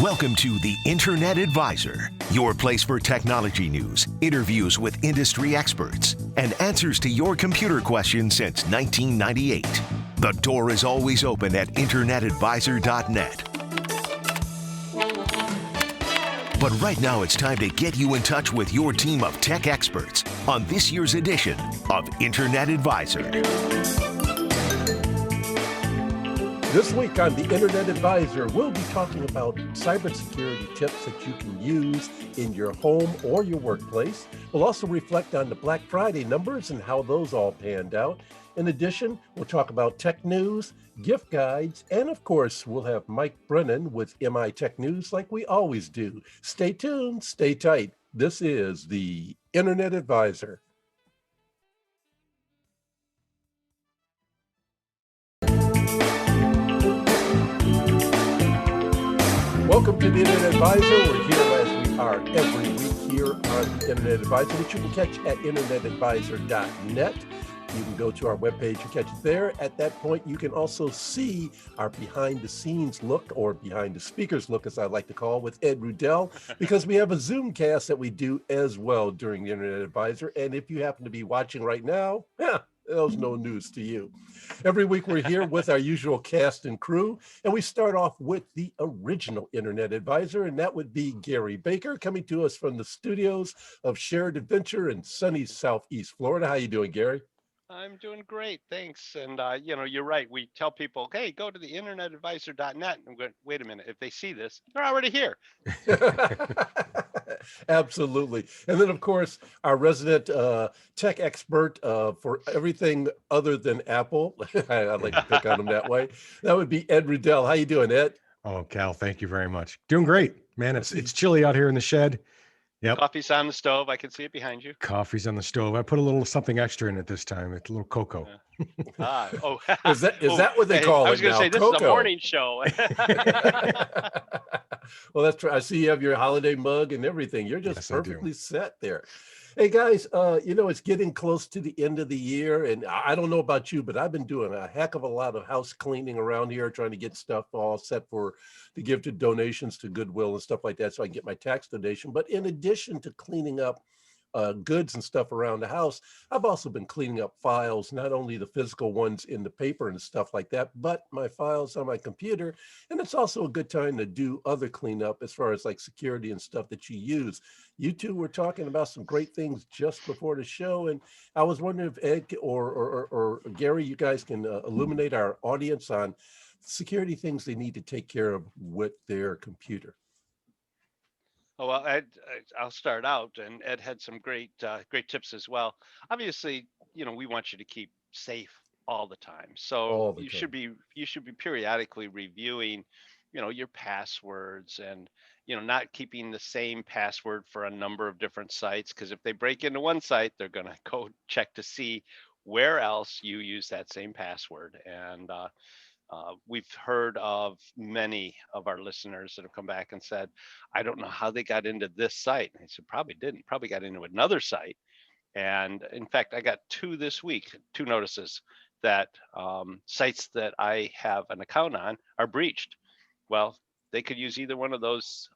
Welcome to the Internet Advisor, your place for technology news, interviews with industry experts, and answers to your computer questions since 1998. The door is always open at InternetAdvisor.net. But right now it's time to get you in touch with your team of tech experts on this year's edition of Internet Advisor. This week on the Internet Advisor, we'll be talking about cybersecurity tips that you can use in your home or your workplace. We'll also reflect on the Black Friday numbers and how those all panned out. In addition, we'll talk about tech news, gift guides, and of course, we'll have Mike Brennan with MI Tech News like we always do. Stay tuned, stay tight. This is the Internet Advisor. Welcome to the Internet Advisor. We're here as we are every week here on the Internet Advisor, which you can catch at InternetAdvisor.net. You can go to our webpage and catch it there. At that point, you can also see our behind-the-scenes look, or behind-the-speakers look, as I like to call, with Ed Rudel, because we have a Zoom cast that we do as well during the Internet Advisor. And if you happen to be watching right now, there's no news to you. Every week we're here with our usual cast and crew, and we start off with the original Internet Advisor, and that would be Gary Baker, coming to us from the studios of Shared Adventure in sunny Southeast Florida. How you doing, Gary? I'm doing great, thanks. And you're right. We tell people, hey, go to the internetadvisor.net. And I'm going, wait a minute, if they see this, they're already here. Absolutely. And then, of course, our resident tech expert for everything other than Apple. I like to pick on him that way. That would be Ed Rudel. How you doing, Ed? Oh, Cal, thank you very much. Doing great, man. It's chilly out here in the shed. Yep. Coffee's on the stove. I can see it behind you. Coffee's on the stove. I put a little something extra in it this time. It's a little cocoa. Is that what they call it? I was going to say, this cocoa. Is a morning show. Well, that's true. I see you have your holiday mug and everything. You're just perfectly set there. Hey guys, it's getting close to the end of the year, and I don't know about you, but I've been doing a heck of a lot of house cleaning around here, trying to get stuff all set to give to donations to Goodwill and stuff like that, so I can get my tax donation. But in addition to cleaning up goods and stuff around the house, I've also been cleaning up files, not only the physical ones in the paper and stuff like that, but my files on my computer. And it's also a good time to do other cleanup as far as like security and stuff that you use. You two were talking about some great things just before the show, and I was wondering if Ed or Gary, you guys can illuminate our audience on security things they need to take care of with their computer. Oh, well, Ed, I'll start out, and Ed had some great tips as well. Obviously, we want you to keep safe all the time. So you should be periodically reviewing, your passwords, and not keeping the same password for a number of different sites, because if they break into one site, they're going to go check to see where else you use that same password. And we've heard of many of our listeners that have come back and said, I don't know how they got into this site. And I said, probably didn't, probably got into another site. And in fact, I got two notices that sites that I have an account on are breached. Well, they could use either one of those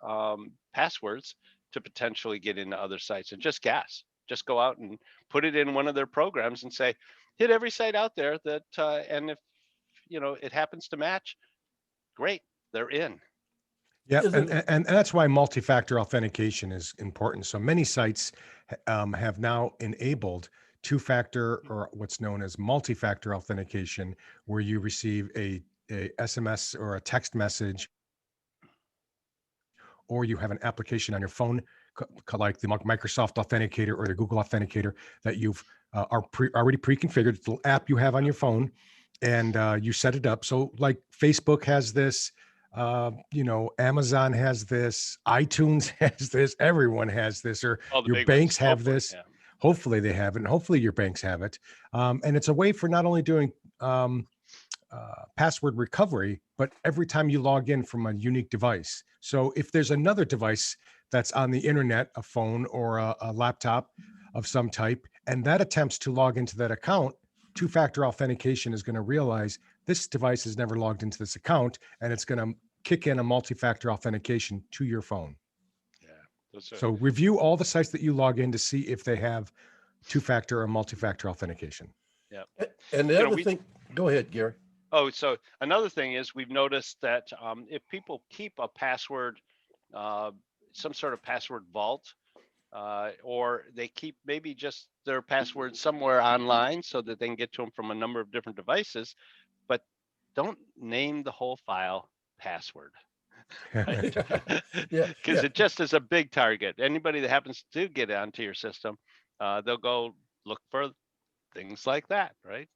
passwords to potentially get into other sites, and just go out and put it in one of their programs and say, hit every site out there that, and if it happens to match, great, they're in. Yeah, and that's why multi-factor authentication is important. So many sites have now enabled two-factor, or what's known as multi-factor authentication, where you receive a SMS or a text message, or you have an application on your phone, like the Microsoft Authenticator or the Google Authenticator, that you've already pre-configured. It's the app you have on your phone, and you set it up. So like Facebook has this, Amazon has this, iTunes has this, everyone has this, or your banks have this. Yeah. Hopefully they have it, and hopefully your banks have it. And it's a way for not only doing password recovery, but every time you log in from a unique device. So if there's another device that's on the internet, a phone or a laptop of some type, and that attempts to log into that account, two-factor authentication is going to realize this device has never logged into this account, and it's going to kick in a multi-factor authentication to your phone. Yeah. So review all the sites that you log in to see if they have two-factor or multi-factor authentication. Yeah. And the other thing, go ahead, Gary. Oh, so another thing is we've noticed that if people keep a password, some sort of password vault, or they keep maybe just their password somewhere online so that they can get to them from a number of different devices, but don't name the whole file password. Right? Because it just is a big target. Anybody that happens to get onto your system, they'll go look for things like that, right?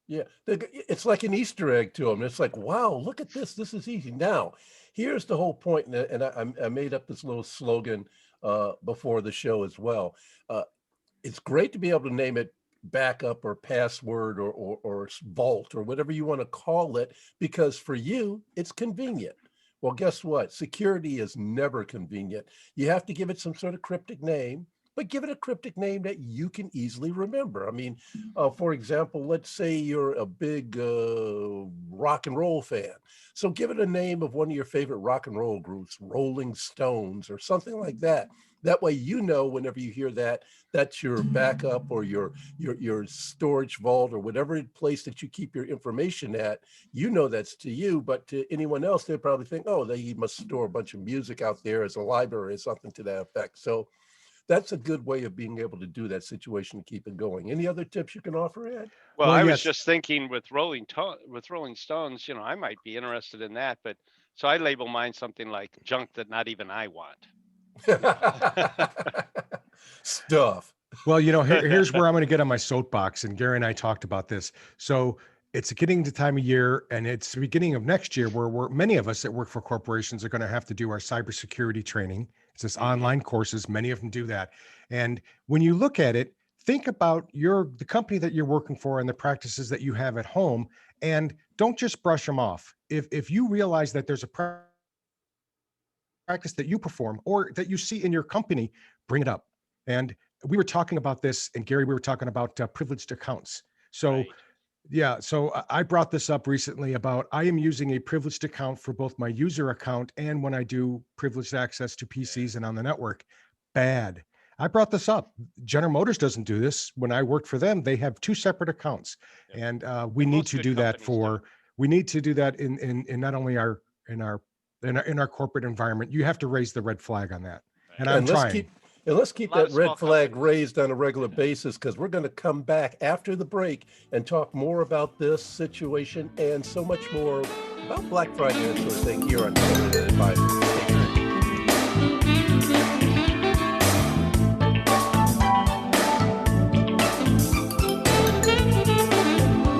Yeah, it's like an Easter egg to them. It's like, wow, look at this. This is easy. Now, here's the whole point, and I made up this little slogan before the show as well. It's great to be able to name it backup or password or vault or whatever you want to call it, because for you, it's convenient. Well, guess what? Security is never convenient. You have to give it some sort of cryptic name, but give it a cryptic name that you can easily remember. I mean, for example, let's say you're a big rock and roll fan. So give it a name of one of your favorite rock and roll groups, Rolling Stones or something like that. That way, you know, whenever you hear that, that's your backup or your storage vault or whatever place that you keep your information at. You know that's to you, but to anyone else, they'd probably think, oh, they must store a bunch of music out there as a library or something to that effect. So that's a good way of being able to do that situation to keep it going. Any other tips you can offer, Ed? Well, I was just thinking with Rolling Stones, you know, I might be interested in that, but so I label mine something like junk that not even I want. Stuff. Well, you know, here's where I'm going to get on my soapbox, and Gary and I talked about this. So it's getting to time of year, and it's the beginning of next year where many of us that work for corporations are going to have to do our cybersecurity training. It's this online courses. Many of them do that. And when you look at it, think about the company that you're working for and the practices that you have at home, and don't just brush them off. If you realize that there's a practice that you perform or that you see in your company, bring it up. And we were talking about this, and Gary, we were talking about privileged accounts. So right. Yeah, so I brought this up recently about I am using a privileged account for both my user account and when I do privileged access to PCs and on the network. Bad. I brought this up. General Motors doesn't do this. When I worked for them, they have two separate accounts, and we need to do that we need to do that in not only in our corporate environment. You have to raise the red flag on that, and I'm trying. And let's keep that red flag raised on a regular basis, because we're going to come back after the break and talk more about this situation and so much more about Black Friday and that sort of thing here on Internet Advisor.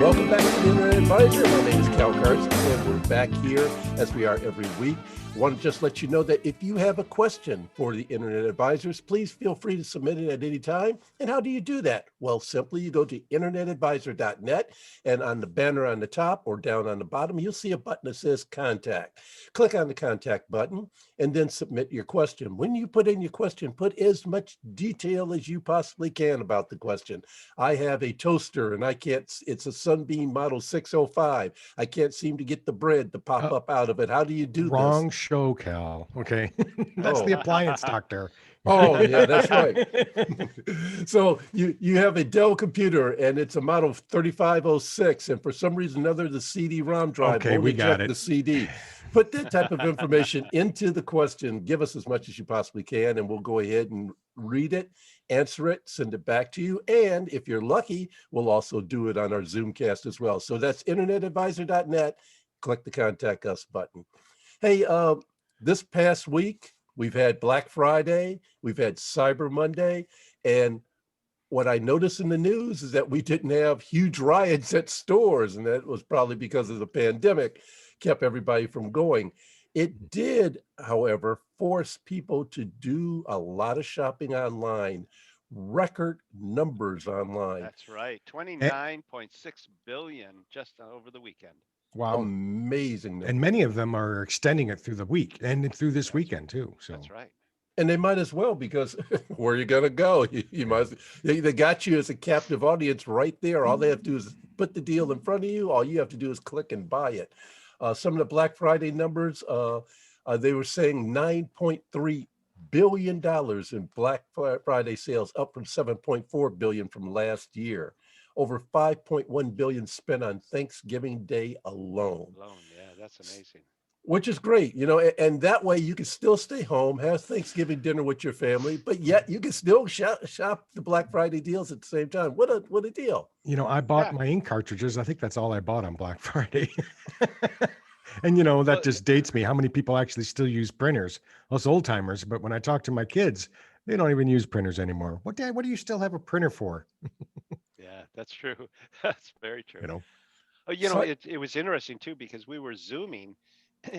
Welcome back to the Internet Advisor. My name is Cal Carson, and we're back here as we are every week. I want to just let you know that if you have a question for the Internet Advisors, please feel free to submit it at any time. And how do you do that? Well, simply you go to internetadvisor.net, and on the banner on the top or down on the bottom, you'll see a button that says Contact. Click on the Contact button and then submit your question. When you put in your question, put as much detail as you possibly can about the question. I have a toaster and it's a Sunbeam Model 605. I can't seem to get the bread to pop up out of it. How do you do Wrong this? show, Cal. Okay. That's the appliance doctor. Oh, yeah, that's right. So you have a Dell computer and it's a model 3506, and for some reason or another, the CD-ROM drive won't eject the CD. Put that type of information into the question. Give us as much as you possibly can, and we'll go ahead and read it, answer it, send it back to you. And if you're lucky, we'll also do it on our Zoomcast as well. So that's internetadvisor.net. Click the Contact Us button. Hey, this past week, we've had Black Friday, we've had Cyber Monday, and what I noticed in the news is that we didn't have huge riots at stores, and that was probably because of the pandemic, kept everybody from going. It did, however, force people to do a lot of shopping online, record numbers online. That's right, 29.6 billion just over the weekend. Wow. Amazing number. And many of them are extending it through the week and through this weekend too. So that's right. And they might as well, because where are you going to go? You might. They got you as a captive audience right there. All they have to do is put the deal in front of you. All you have to do is click and buy it. Some of the Black Friday numbers, they were saying $9.3 billion in Black Friday sales, up from $7.4 billion from last year. Over $5.1 billion spent on Thanksgiving Day alone. Yeah, that's amazing. Which is great, and that way you can still stay home, have Thanksgiving dinner with your family, but yet you can still shop the Black Friday deals at the same time. What a deal. I bought my ink cartridges. I think that's all I bought on Black Friday. And that just dates me. How many people actually still use printers? Us old timers. But when I talk to my kids, they don't even use printers anymore. What do you still have a printer for? Yeah, that's true. That's very true. So- It was interesting too, because we were Zooming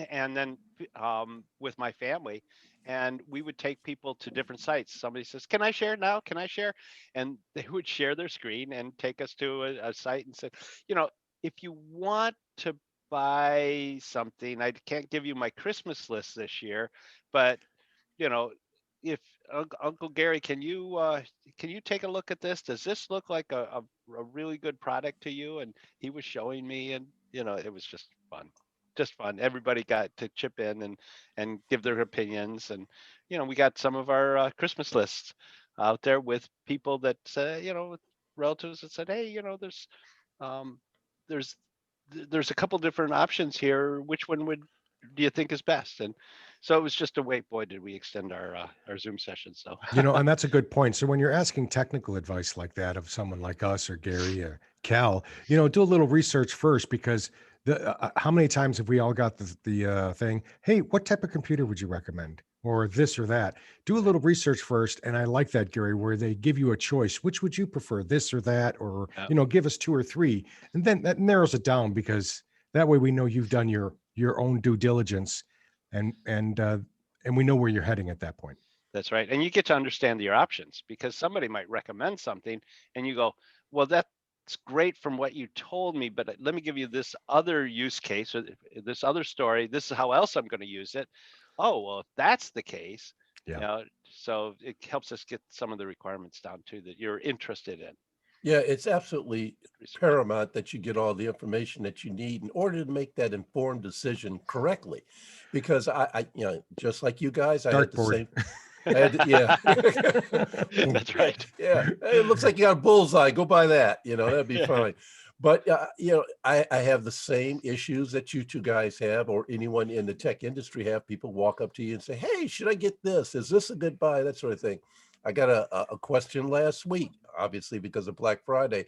and then with my family, and we would take people to different sites. Somebody says, "Can I share now? Can I share?" And they would share their screen and take us to a site and say, if you want to buy something, I can't give you my Christmas list this year, but if Uncle Gary, can you take a look at this? Does this look like a really good product to you? And he was showing me, and it was just fun. Everybody got to chip in and give their opinions, and we got some of our Christmas lists out there with people that with relatives that said, hey, um, there's there's a couple different options here. Which one do you think is best? And so it was just a wait. Boy, did we extend our Zoom sessions. So and that's a good point. So when you're asking technical advice like that of someone like us or Gary or Cal, do a little research first, because how many times have we all got the thing? Hey, what type of computer would you recommend, or this or that? Do a little research first, and I like that, Gary, where they give you a choice. Which would you prefer, this or that, or give us 2 or 3, and then that narrows it down, because that way we know you've done your own due diligence, and we know where you're heading at that point. That's right. And you get to understand your options, because somebody might recommend something and you go, well, that's great from what you told me, but let me give you this other use case or this other story. This is how else I'm going to use it. Oh, well, if that's the case, so it helps us get some of the requirements down too that you're interested in. Yeah, it's absolutely paramount that you get all the information that you need in order to make that informed decision correctly. Because I just like you guys, I had the same. Yeah. That's right. Yeah. It looks like you got a bullseye. Go buy that. That'd be fine. But, I have the same issues that you two guys have, or anyone in the tech industry have. People walk up to you and say, hey, should I get this? Is this a good buy? That sort of thing. I got a question last week, obviously because of Black Friday.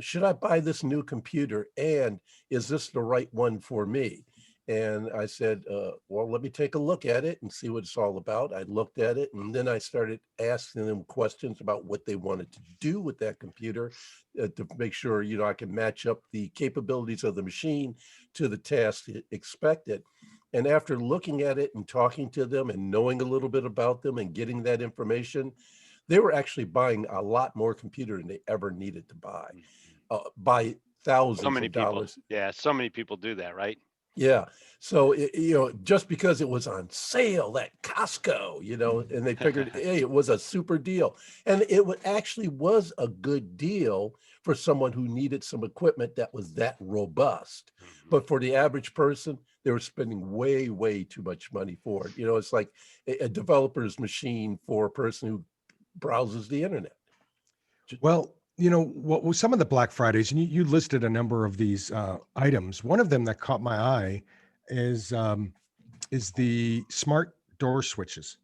Should I buy this new computer? And is this the right one for me? And I said, well, let me take a look at it and see what it's all about. I looked at it, and then I started asking them questions about what they wanted to do with that computer to make sure, I can match up the capabilities of the machine to the task expected. And after looking at it and talking to them and knowing a little bit about them and getting that information, they were actually buying a lot more computer than they ever needed to buy thousands of dollars. Yeah, so many people do that, right? Yeah. So, just because it was on sale at Costco, and they figured, hey, it was a super deal. And it actually was a good deal for someone who needed some equipment that was that robust. Mm-hmm. But for the average person, they were spending way, way too much money for it. It's like a developer's machine for a person who browses the internet. Well, what was some of the Black Fridays, and you listed a number of these items. One of them that caught my eye is the smart door switches,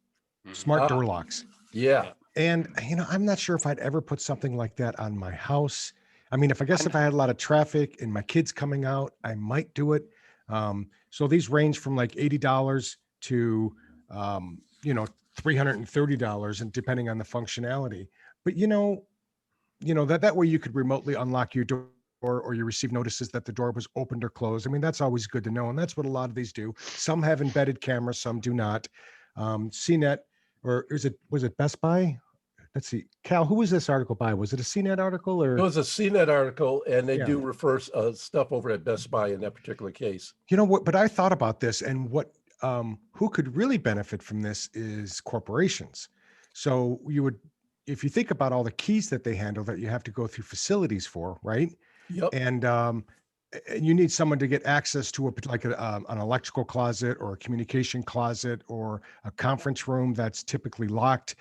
smart door locks. Yeah. And, I'm not sure if I'd ever put something like that on my house. I mean, if I had a lot of traffic and my kids coming out, I might do it. So these range from like $80 to, $330, and depending on the functionality. But, that way you could remotely unlock your door, or you receive notices that the door was opened or closed. I mean, that's always good to know. And that's what a lot of these do. Some have embedded cameras, some do not. CNET, or was it Best Buy? Let's see. Cal, who was this article by? Was it a CNET article, or? It was a CNET article, and they do refer stuff over at Best Buy in that particular case. You know what? But I thought about this, and who could really benefit from this is corporations. So if you think about all the keys that they handle that you have to go through facilities for, right? Yep. And you need someone to get access to an electrical closet or a communication closet or a conference room that's typically locked.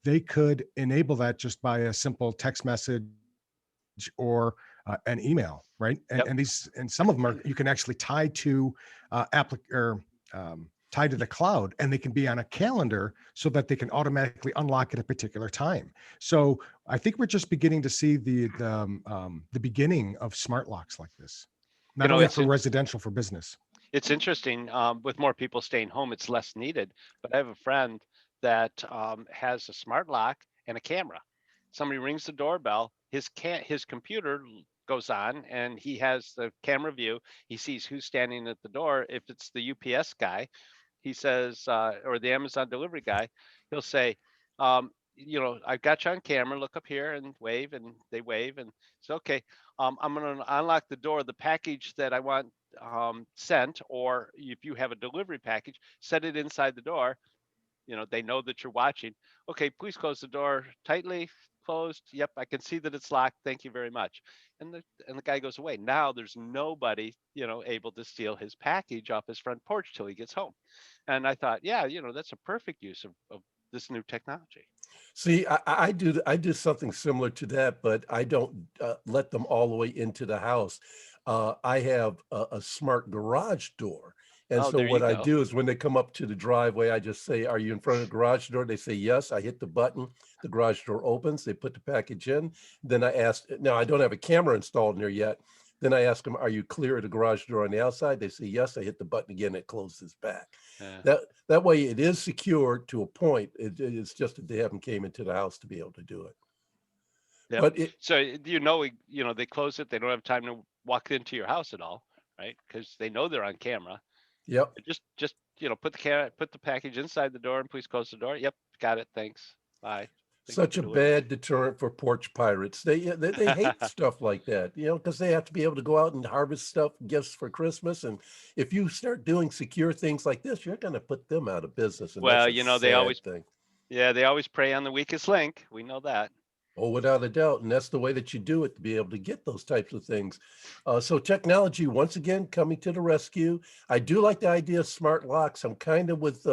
They could enable that just by a simple text message or an email, right? And some of them you can actually tie to tied to the cloud, and they can be on a calendar so that they can automatically unlock at a particular time. So I think we're just beginning to see the beginning of smart locks like this, not only for residential, for business. It's interesting. With more people staying home, it's less needed. But I have a friend that has a smart lock and a camera. Somebody rings the doorbell, his computer goes on, and he has the camera view. He sees who's standing at the door. If it's the UPS guy, he says, or the Amazon delivery guy, he'll say, I've got you on camera, look up here and wave, and they wave, and say, okay, I'm going to unlock the door. The package that I want sent, or if you have a delivery package, set it inside the door. They know that you're watching. Okay, please close the door tightly. Closed. Yep, I can see that it's locked. Thank you very much. And the guy goes away. Now there's nobody, able to steal his package off his front porch till he gets home. And I thought, yeah, that's a perfect use of this new technology. See, I do something similar to that, but I don't let them all the way into the house. I have a smart garage door. And so what I do is when they come up to the driveway, I just say, are you in front of the garage door? They say, yes. I hit the button. The garage door opens. They put the package in. Then I ask, now I don't have a camera installed in there yet. Then I ask them, are you clear of the garage door on the outside? They say, yes. I hit the button again. It closes back. That way it is secure to a point. It's just that they haven't came into the house to be able to do it. Yep. But they close it. They don't have time to walk into your house at all, right? Because they know they're on camera. Yep. Just put the package inside the door and please close the door. Yep, got it. Thanks. Bye. Such a bad deterrent for porch pirates. They hate stuff like that, because they have to be able to go out and harvest gifts for Christmas. And if you start doing secure things like this, you're going to put them out of business. And well, they always prey on the weakest link. We know that. Oh, without a doubt. And that's the way that you do it to be able to get those types of things. So technology, once again, coming to the rescue. I do like the idea of smart locks. I'm kind of with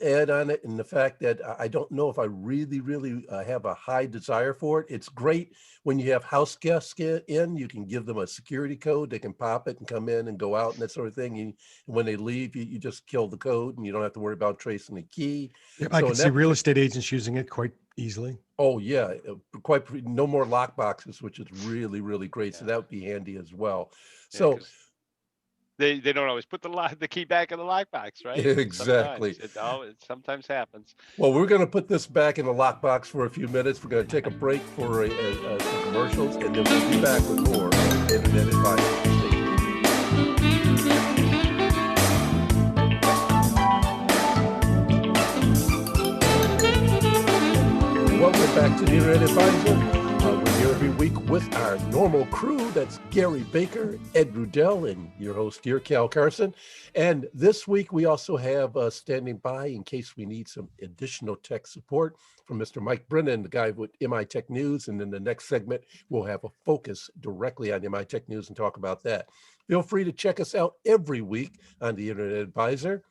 Ed on it, and the fact that I don't know if I really, really have a high desire for it. It's great when you have house guests get in, you can give them a security code. They can pop it and come in and go out and that sort of thing. And when they leave, you just kill the code and you don't have to worry about tracing the key. Yep, I can see real estate agents using it quite easily. Oh yeah, no more lock boxes, which is really, really great. Yeah. So that would be handy as well. Yeah, so they don't always put the key back in the lockbox, right? Exactly. It sometimes happens. Well, we're going to put this back in the lockbox for a few minutes. We're going to take a break for some commercials, and then we'll be back with more Internet Advisor. Welcome back to the Internet Advisor. We're here every week with our normal crew. That's Gary Baker, Ed Rudel, and your host here, Cal Carson. And this week we also have standing by in case we need some additional tech support from Mr. Mike Brennan, the guy with MI Tech News. And in the next segment, we'll have a focus directly on MI Tech News and talk about that. Feel free to check us out every week on the Internet Advisor.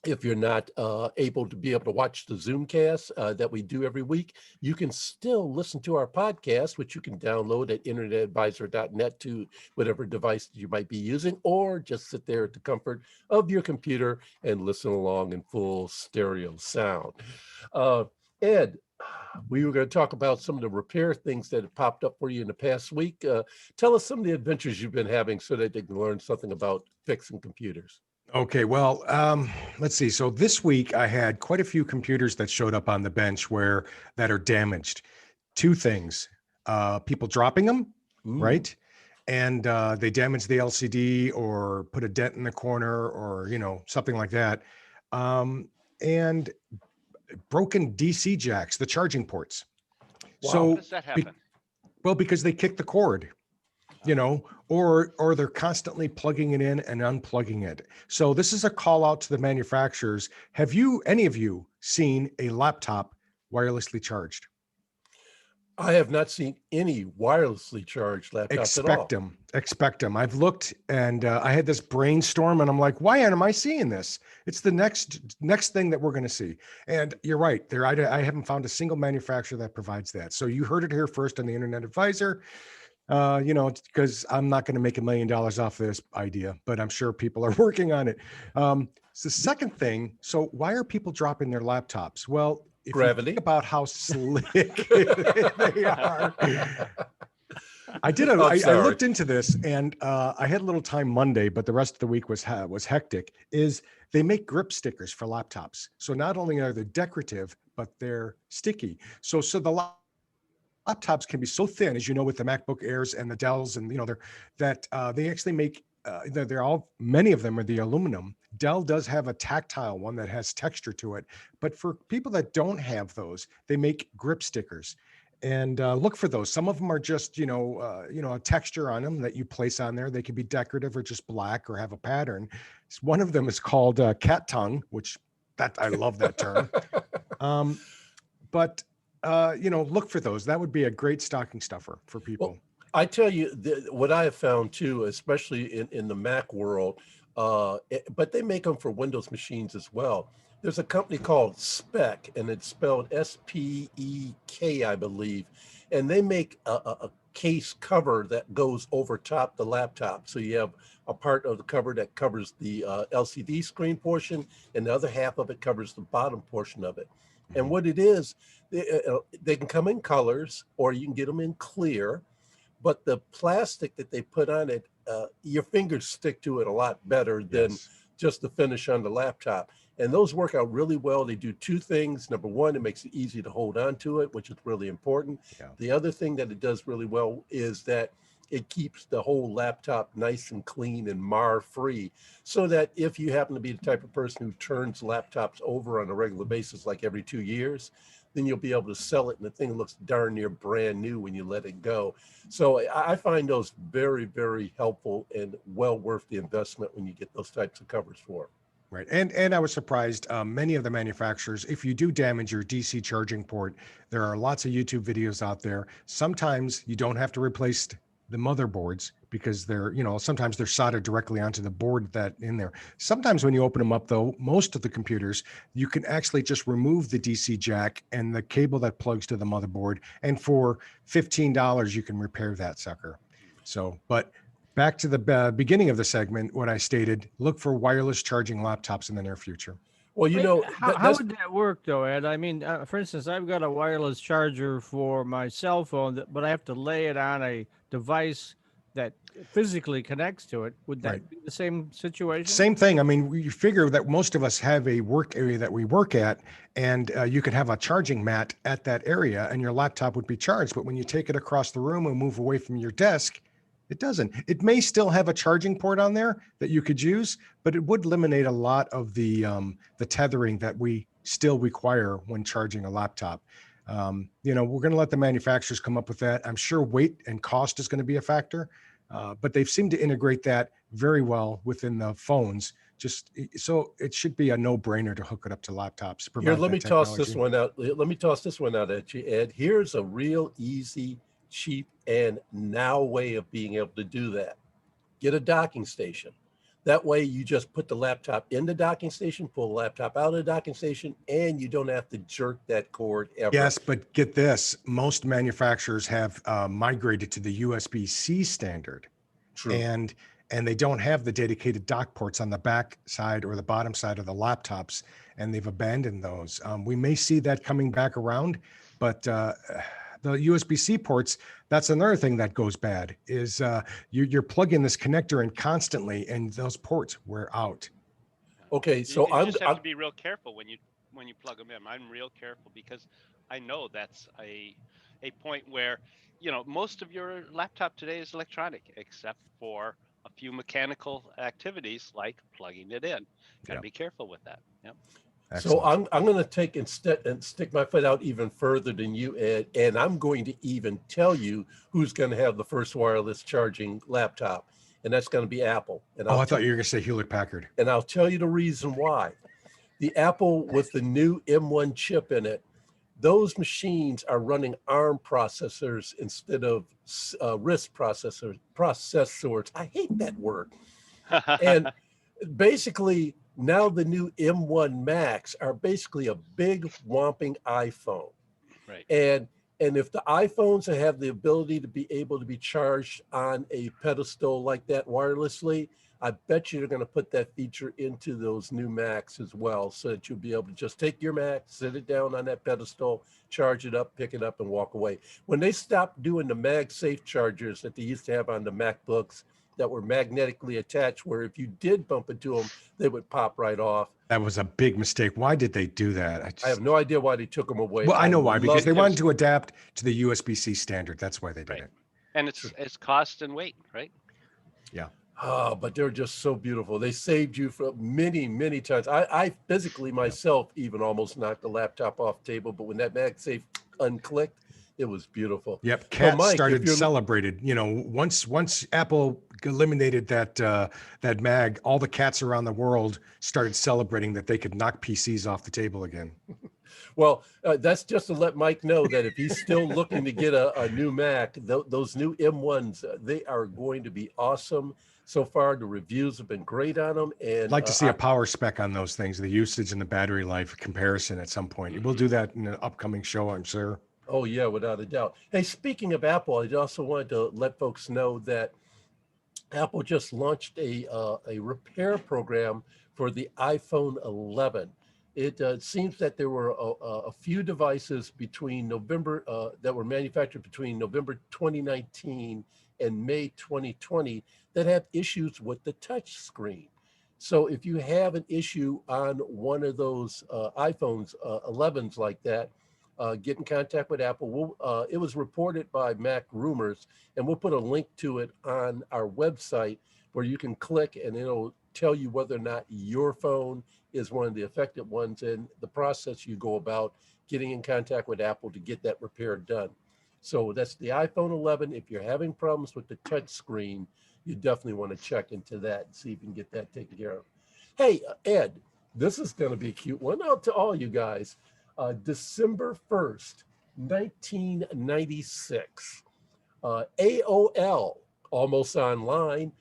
If you're not able to watch the Zoomcast that we do every week, you can still listen to our podcast, which you can download at internetadvisor.net to whatever device you might be using, or just sit there at the comfort of your computer and listen along in full stereo sound. Ed, we were going to talk about some of the repair things that have popped up for you in the past week. Tell us some of the adventures you've been having so that they can learn something about fixing computers. Okay, well, let's see. So this week I had quite a few computers that showed up on the bench that are damaged. Two things, people dropping them, right? And they damaged the LCD or put a dent in the corner or, something like that. And broken DC jacks, the charging ports. Wow. So, how does that happen? Because they kick the cord. Or they're constantly plugging it in and unplugging it. So this is a call out to the manufacturers. Have any of you seen a laptop wirelessly charged? I have not seen any wirelessly charged laptops at all. Expect them. I've looked, and I had this brainstorm, and I'm like, why am I seeing this? It's the next thing that we're going to see. And you're right. I haven't found a single manufacturer that provides that. So you heard it here first on the Internet Advisor. Because I'm not going to make $1 million off this idea, but I'm sure people are working on it. It's the second thing. So why are people dropping their laptops? Well, if Gravity. you think about how slick they are. I looked into this, and I had a little time Monday, but the rest of the week was hectic. They make grip stickers for laptops. So not only are they decorative, but they're sticky. So the laptops can be so thin, as you know, with the MacBook Airs and the Dells, and they actually make. Many of them are the aluminum. Dell does have a tactile one that has texture to it, but for people that don't have those, they make grip stickers. And look for those. Some of them are just a texture on them that you place on there. They can be decorative or just black or have a pattern. One of them is called cat tongue, which I love that term. But look for those. That would be a great stocking stuffer for people. Well, I tell you what I have found too, especially in the Mac world, but they make them for Windows machines as well. There's a company called Spec, and it's spelled SPEK, I believe, and they make a case cover that goes over top the laptop. So you have a part of the cover that covers the LCD screen portion, and the other half of it covers the bottom portion of it. And what it is, they can come in colors, or you can get them in clear, but the plastic that they put on it, your fingers stick to it a lot better than just the finish on the laptop. And those work out really well. They do two things. Number one, it makes it easy to hold on to it, which is really important. Yeah. The other thing that it does really well is that it keeps the whole laptop nice and clean and mar-free, so that if you happen to be the type of person who turns laptops over on a regular basis, like every 2 years, then you'll be able to sell it and the thing looks darn near brand new when you let it go. So I find those very, very helpful and well worth the investment when you get those types of covers for it. Right. And I was surprised, many of the manufacturers, if you do damage your DC charging port, there are lots of YouTube videos out there. Sometimes you don't have to replace the motherboards because sometimes they're soldered directly onto the board that in there. Sometimes when you open them up, though, most of the computers, you can actually just remove the DC jack and the cable that plugs to the motherboard. And for $15, you can repair that sucker. So, but back to the beginning of the segment, when I stated, look for wireless charging laptops in the near future. Well, how would that work, though, Ed? I mean, for instance, I've got a wireless charger for my cell phone, but I have to lay it on a device that physically connects to it. Would that be the same situation? Same thing. I mean, you figure that most of us have a work area that we work at, and you could have a charging mat at that area, and your laptop would be charged. But when you take it across the room and move away from your desk, it doesn't. It may still have a charging port on there that you could use, but it would eliminate a lot of the tethering that we still require when charging a laptop. We're going to let the manufacturers come up with that. I'm sure weight and cost is going to be a factor, but they've seemed to integrate that very well within the phones. So it should be a no-brainer to hook it up to laptops. Here, let me toss this one out. Let me toss this one out at you, Ed. Here's a real easy, cheap, and now way of being able to do that. Get a docking station. That way you just put the laptop in the docking station, pull the laptop out of the docking station, and you don't have to jerk that cord ever. Yes, but get this. Most manufacturers have migrated to the USB-C standard. True. And they don't have the dedicated dock ports on the back side or the bottom side of the laptops, and they've abandoned those. We may see that coming back around, but the USB-C ports, that's another thing that goes bad, is you're plugging this connector in constantly, and those ports wear out. Okay, so you just have to be real careful when you plug them in. I'm real careful because I know that's a point where, most of your laptop today is electronic, except for a few mechanical activities like plugging it in. Got to be careful with that. Yep. Excellent. So I'm going to take and stick my foot out even further than you, Ed, and I'm going to even tell you who's going to have the first wireless charging laptop, and that's going to be Apple. And I thought you were going to say Hewlett-Packard. And I'll tell you the reason why. The Apple with the new M1 chip in it those machines are running ARM processors instead of RISC processors. I hate that word. And basically, now the new M1 Max are basically a big whomping iPhone. Right. And if the iPhones have the ability to be able to be charged on a pedestal like that wirelessly, I bet you they're going to put that feature into those new Macs as well, so that you'll be able to just take your Mac, sit it down on that pedestal, charge it up, pick it up, and walk away. When they stopped doing the MagSafe chargers that they used to have on the MacBooks that were magnetically attached, where if you did bump into them, they would pop right off. That was a big mistake. Why did they do that? I have no idea why they took them away. Well, I know why, because they wanted to adapt to the USB-C standard. That's why they did it. And it's cost and weight, right? Yeah. Oh, but they're just so beautiful. They saved you from many, many times. I physically myself even almost knocked the laptop off the table, but when that MagSafe unclicked, it was beautiful. Yep, cats started celebrated. You know, once Apple eliminated that mag, all the cats around the world started celebrating that they could knock PCs off the table again. Well, that's just to let Mike know that if he's still looking to get a new Mac, those new M1s, they are going to be awesome. So far, the reviews have been great on them. And I'd like to see a power spec on those things, the usage and the battery life comparison at some point. We'll do that in an upcoming show, I'm sure. Oh, yeah, without a doubt. Hey, speaking of Apple, I also wanted to let folks know that Apple just launched a repair program for the iPhone 11. It seems that there were a few devices between November that were manufactured between November 2019 and May 2020 that have issues with the touch screen. So if you have an issue on one of those iPhones 11s like that, get in contact with Apple. It was reported by Mac Rumors, and we'll put a link to it on our website where you can click and it'll tell you whether or not your phone is one of the affected ones and the process you go about getting in contact with Apple to get that repair done. So that's the iPhone 11. If you're having problems with the touch screen, you definitely want to check into that and see if you can get that taken care of. Hey, Ed, this is going to be a cute one out to all you guys. December 1st, 1996, AOL, almost online,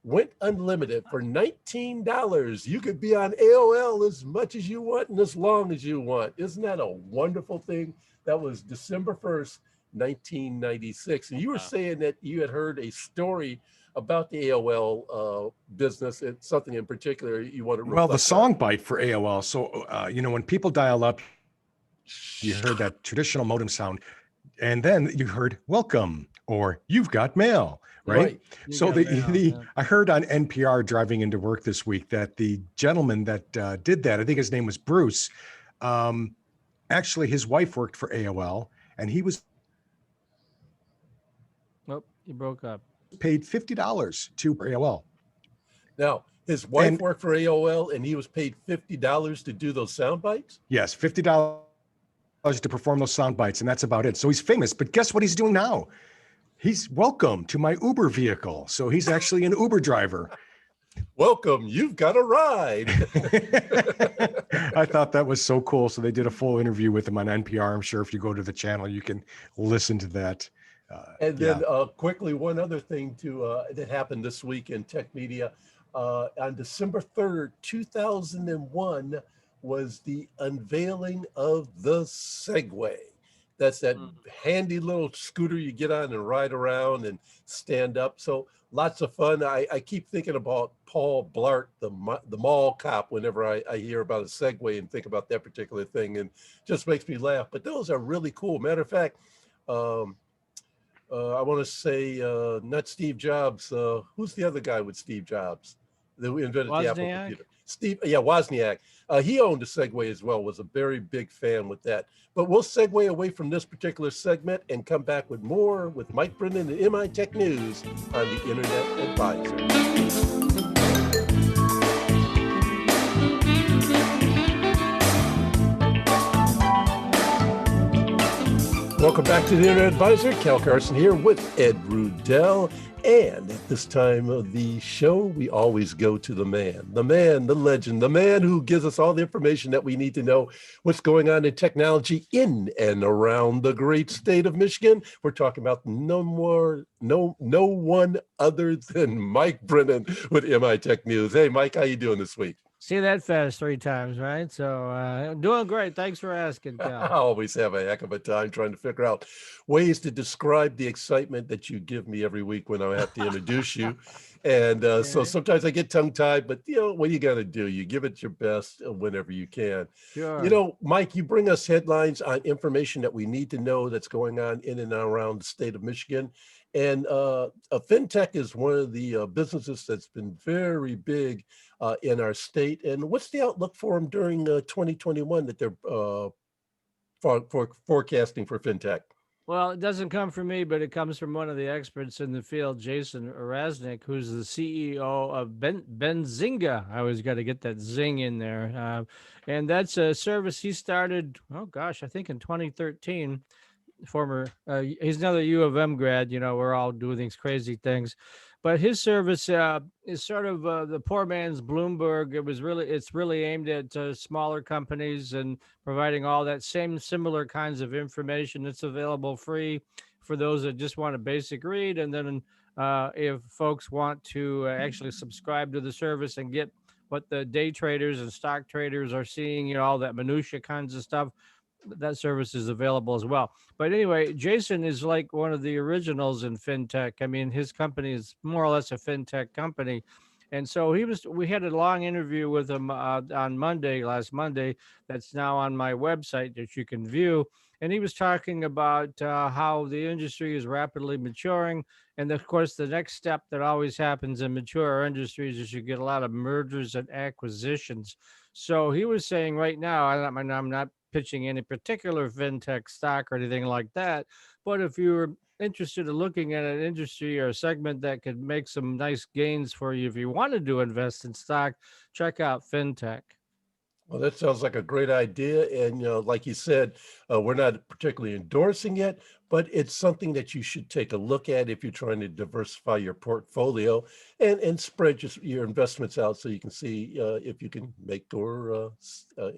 went unlimited for $19. You could be on AOL as much as you want and as long as you want. Isn't that a wonderful thing? That was December 1st, 1996. And you were saying that you had heard a story about the AOL business. It's something in particular you want to reflect on. Well, the song bite for AOL. So, when people dial up, you heard that traditional modem sound, and then you heard welcome or you've got mail, right? So I heard on NPR driving into work this week that the gentleman that did that, I think his name was Bruce, actually his wife worked for AOL, and he was you broke up. Paid $50 to AOL. Now, his wife worked for AOL and he was paid $50 to do those sound bites? Yes, $50 to perform those sound bites, and that's about it. So he's famous, but guess what he's doing now? He's welcome to my Uber vehicle. So he's actually an Uber driver. Welcome, you've got a ride. I thought that was so cool. So they did a full interview with him on NPR. I'm sure if you go to the channel, you can listen to that. And then quickly, one other thing that happened this week in tech media. On December 3rd, 2001 was the unveiling of the Segway. That's that handy little scooter you get on and ride around and stand up. So lots of fun. I keep thinking about Paul Blart, the mall cop, whenever I hear about a Segway and think about that particular thing, and just makes me laugh. But those are really cool. Matter of fact, I want to say not Steve Jobs. Who's the other guy with Steve Jobs who invented the Apple computer? Wozniak. He owned a Segway as well, was a very big fan with that. But we'll segue away from this particular segment and come back with more with Mike Brennan and MI Tech News on the Internet Advisor. Welcome back to the Internet Advisor. Cal Carson here with Ed Rudel. And at this time of the show, we always go to the man, the legend, the man who gives us all the information that we need to know what's going on in technology in and around the great state of Michigan. We're talking about no one other than Mike Brennan with MI Tech News. Hey, Mike, how you doing this week? See that fast 3 times, right? So doing great. Thanks for asking, Cal. I always have a heck of a time trying to figure out ways to describe the excitement that you give me every week when I have to introduce you. And so sometimes I get tongue-tied, but what you got to do? You give it your best whenever you can. Sure. Mike, you bring us headlines on information that we need to know that's going on in and around the state of Michigan. And FinTech is one of the businesses that's been very big in our state. And what's the outlook for them during 2021 that they're forecasting for FinTech? Well, it doesn't come from me, but it comes from one of the experts in the field, Jason Rasnick, who's the CEO of Benzinga. I always got to get that zing in there. And that's a service he started, I think in 2013. He's another U of M grad. We're all doing these crazy things, but his service is sort of the poor man's Bloomberg. It's really aimed at smaller companies and providing all that similar kinds of information. It's available free for those that just want a basic read, and then if folks want to actually subscribe to the service and get what the day traders and stock traders are seeing, all that minutia kinds of stuff, that service is available as well. But anyway, Jason is like one of the originals in FinTech. I mean, his company is more or less a FinTech company. And so we had a long interview with him on last Monday, that's now on my website that you can view. And he was talking about how the industry is rapidly maturing. And of course, the next step that always happens in mature industries is you get a lot of mergers and acquisitions. So he was saying right now, I'm not pitching any particular FinTech stock or anything like that, but if you're interested in looking at an industry or a segment that could make some nice gains for you, if you wanted to invest in stock, check out FinTech. Well, that sounds like a great idea. And, like you said, we're not particularly endorsing it, but it's something that you should take a look at if you're trying to diversify your portfolio and spread your investments out so you can see if you can make or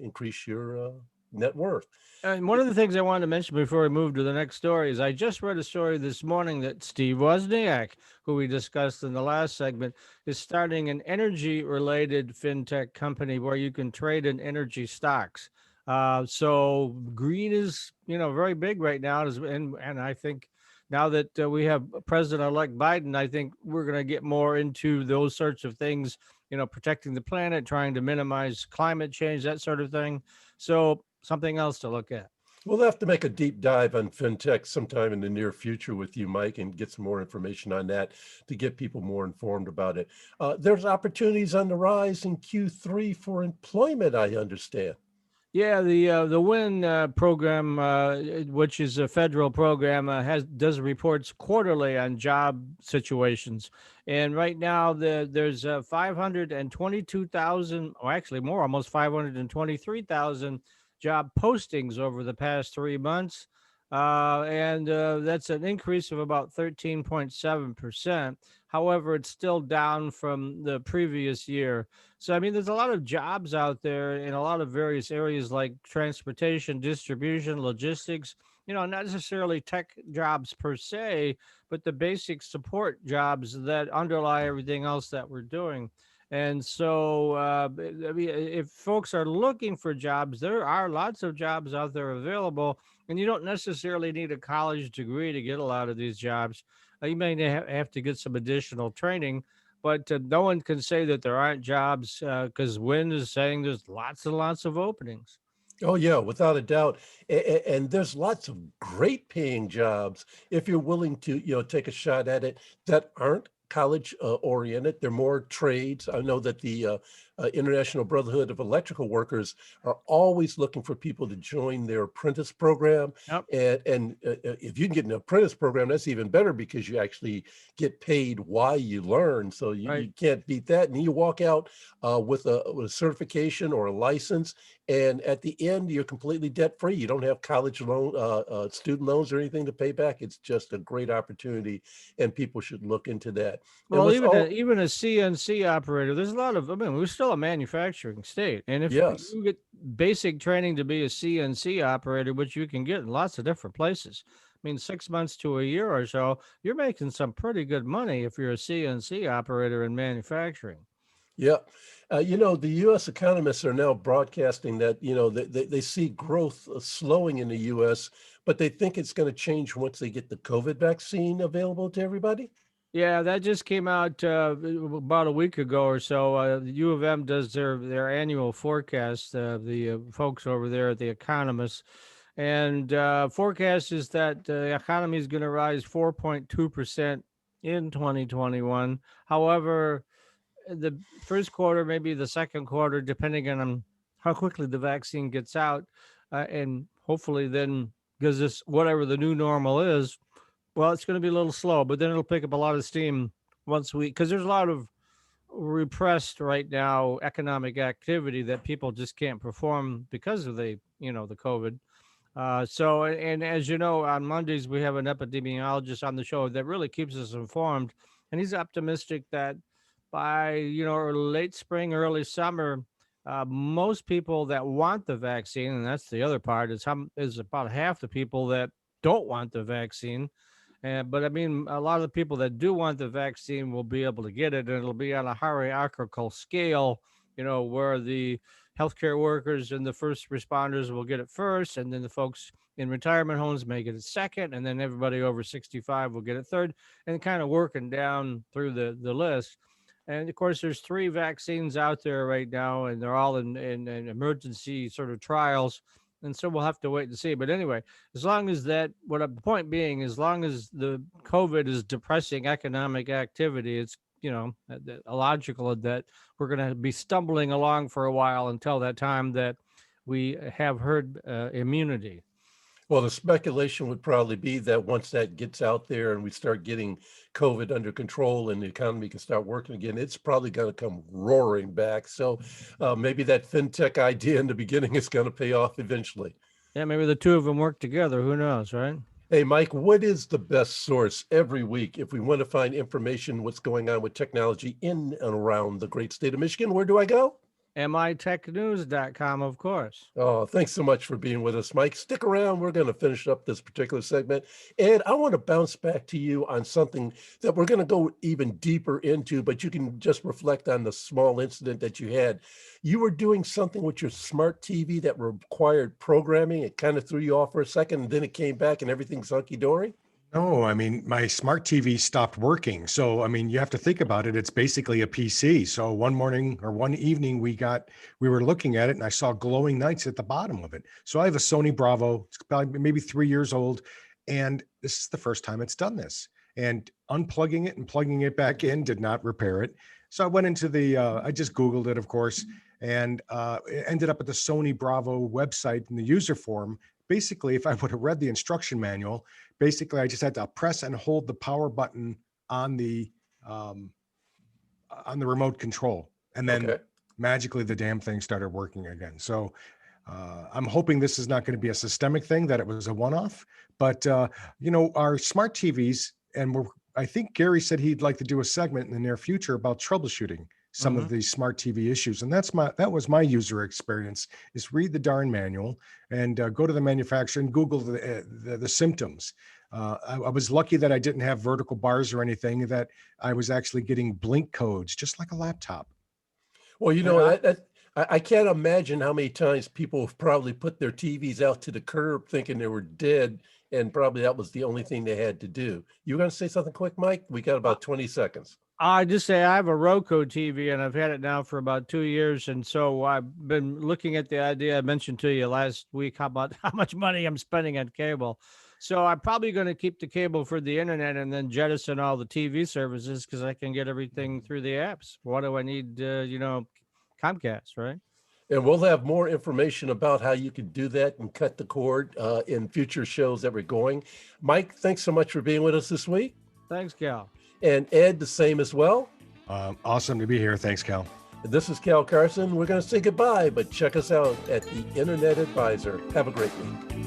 increase your net worth. And one of the things I wanted to mention before we move to the next story is I just read a story this morning that Steve Wozniak, who we discussed in the last segment, is starting an energy-related FinTech company where you can trade in energy stocks. So green is, very big right now. And I think now that we have President-elect Biden, I think we're going to get more into those sorts of things, protecting the planet, trying to minimize climate change, that sort of thing. So something else to look at. We'll have to make a deep dive on FinTech sometime in the near future with you, Mike, and get some more information on that to get people more informed about it. There's opportunities on the rise in Q3 for employment, I understand. Yeah, the WIN program, which is a federal program, does reports quarterly on job situations, and right now there's 522,000, or actually more, almost 523,000 job postings over the past 3 months, and that's an increase of about 13.7%. However, it's still down from the previous year. So, I mean, there's a lot of jobs out there in a lot of various areas like transportation, distribution, logistics, not necessarily tech jobs per se, but the basic support jobs that underlie everything else that we're doing. And so, I mean, if folks are looking for jobs, there are lots of jobs out there available, and you don't necessarily need a college degree to get a lot of these jobs. You may have to get some additional training, but no one can say that there aren't jobs because WIN is saying there's lots and lots of openings. Oh, yeah, without a doubt. And there's lots of great paying jobs if you're willing to, take a shot at it that aren't college oriented. They're more trades. I know that the International Brotherhood of Electrical Workers are always looking for people to join their apprentice program. Yep. And if you can get an apprentice program, that's even better because you actually get paid while you learn. So you can't beat that. And you walk out with a certification or a license. And at the end, you're completely debt free. You don't have college loan, student loans or anything to pay back. It's just a great opportunity, and people should look into that. Well, even a CNC operator, there's a lot of, I mean, we're still a manufacturing state. And if you get basic training to be a CNC operator, which you can get in lots of different places, I mean, 6 months to a year or so, you're making some pretty good money if you're a CNC operator in manufacturing. Yeah. The U.S. economists are now broadcasting that, they see growth slowing in the U.S., but they think it's going to change once they get the COVID vaccine available to everybody. Yeah, that just came out about a week ago or so. The U of M does their annual forecast, the folks over there at the economists. And forecast is that the economy is going to rise 4.2% in 2021. However, the first quarter, maybe the second quarter, depending on how quickly the vaccine gets out, and hopefully then, because this whatever the new normal is, well, it's going to be a little slow, but then it'll pick up a lot of steam because there's a lot of repressed right now economic activity that people just can't perform because of the COVID. And as you know, on Mondays, we have an epidemiologist on the show that really keeps us informed. And he's optimistic that by, late spring, early summer, most people that want the vaccine, and that's the other part, is about half the people that don't want the vaccine. But I mean, a lot of the people that do want the vaccine will be able to get it, and it'll be on a hierarchical scale, where the healthcare workers and the first responders will get it first, and then the folks in retirement homes may get it second, and then everybody over 65 will get it third, and kind of working down through the list. And of course, there's 3 vaccines out there right now, and they're all in emergency sort of trials. And so we'll have to wait and see. But anyway, as long as the point being, as long as the COVID is depressing economic activity, it's, illogical that we're going to be stumbling along for a while until that time that we have herd immunity. Well, the speculation would probably be that once that gets out there and we start getting COVID under control and the economy can start working again, it's probably going to come roaring back. So maybe that fintech idea in the beginning is going to pay off eventually. Yeah, maybe the two of them work together. Who knows, right? Hey, Mike, what is the best source every week if we want to find information, what's going on with technology in and around the great state of Michigan? Where do I go? mitechnews.com, of course. Oh, thanks so much for being with us, Mike. Stick around. We're going to finish up this particular segment. And I want to bounce back to you on something that we're going to go even deeper into, but you can just reflect on the small incident that you had. You were doing something with your smart TV that required programming. It kind of threw you off for a second, and then it came back and everything's hunky-dory. No, I mean, my smart TV stopped working. So, I mean, you have to think about it. It's basically a PC. So one morning or one evening we were looking at it and I saw glowing lights at the bottom of it. So I have a Sony Bravo. It's about maybe 3 years old. And this is the first time it's done this. And unplugging it and plugging it back in did not repair it. So I went into I just Googled it, of course, and it ended up at the Sony Bravo website in the user form. Basically, if I would have read the instruction manual, basically I just had to press and hold the power button on the remote control, and then magically the damn thing started working again. So I'm hoping this is not going to be a systemic thing, that it was a one-off. But our smart TVs, and I think Gary said he'd like to do a segment in the near future about troubleshooting some of these smart TV issues. And that was my user experience, is read the darn manual and go to the manufacturer and Google the symptoms. I was lucky that I didn't have vertical bars or anything, that I was actually getting blink codes, just like a laptop. Well, I can't imagine how many times people have probably put their TVs out to the curb thinking they were dead, and probably that was the only thing they had to do. You were going to say something quick, Mike? We got about 20 seconds. I just say I have a Roku TV and I've had it now for about 2 years. And so I've been looking at the idea I mentioned to you last week about how much money I'm spending on cable. So I'm probably going to keep the cable for the internet and then jettison all the TV services because I can get everything through the apps. What do I need, Comcast, right? And we'll have more information about how you can do that and cut the cord in future shows that we're going. Mike, thanks so much for being with us this week. Thanks, Cal. And Ed, the same as well. Awesome to be here. Thanks, Cal. This is Cal Carson. We're going to say goodbye, but check us out at the Internet Advisor. Have a great week.